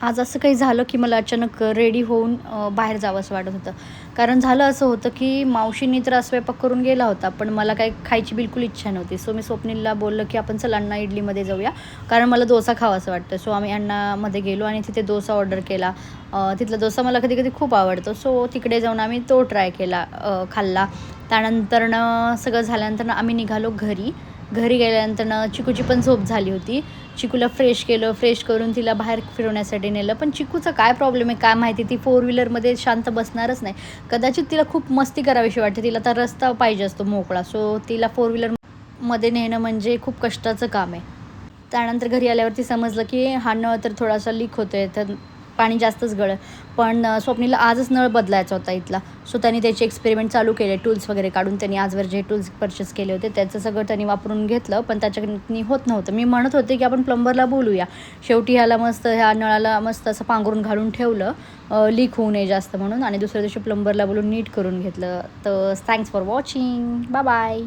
आज असं काही झालं की मला अचानक रेडी होऊन बाहेर जावंसं वाटत होतं. कारण झालं असं होतं की मावशींनी तर आज स्वयंपाक करून गेला होता, पण मला काही खायची बिलकुल इच्छा नव्हती. सो मी स्वप्नीलला बोललं की आपण चल अण्णा इडलीमध्ये जाऊया, कारण मला डोसा खावासा वाटतं. सो आम्ही अण्णामध्ये गेलो आणि तिथे डोसा ऑर्डर केला. तिथला डोसा मला कधी-कधी खूप आवडतो. सो तिकडे जाऊन आम्ही तो ट्राय केला, खाल्ला. त्यानंतरनं सगळं झाल्यानंतर आम्ही निघालो घरी. घरी गेल्यानंतर चिकूची पण झोप झाली होती. चिकूला फ्रेश केलं, फ्रेश करून तिला बाहेर फिरवण्यासाठी नेलं. पण चिकूचा काय प्रॉब्लेम आहे काय माहिती, ती फोर व्हीलरमध्ये शांत बसणारच नाही. कदाचित तिला खूप मस्ती करावीशी वाटते. तिला तर रस्ता पाहिजे असतो मोकळा. सो तिला फोर व्हीलरमध्ये नेणं म्हणजे खूप कष्टाचं काम आहे. त्यानंतर घरी आल्यावरती समजलं की हा नळ तर थोडासा लीक होतोय, तर पाणी जास्तच गळलं. पण स्वप्नीलला आजच नळ बदलायचा होता इथला. सो त्यांनी त्याचे एक्सपेरिमेंट चालू केले. टूल्स वगैरे काढून त्यांनी आजवर जे टूल्स पर्चेस केले होते त्याचं सगळं त्यांनी वापरून घेतलं. पण त्याच्याकडनी होत नव्हतं. मी म्हणत होते की आपण प्लंबरला बोलूया. शेवटी ह्या नळाला मस्त असं पांघरून घालून ठेवलं, लीक होऊ नये जास्त म्हणून, आणि दुसऱ्या दिवशी प्लंबरला बोलून नीट करून घेतलं. तर thanks for watching. Bye bye.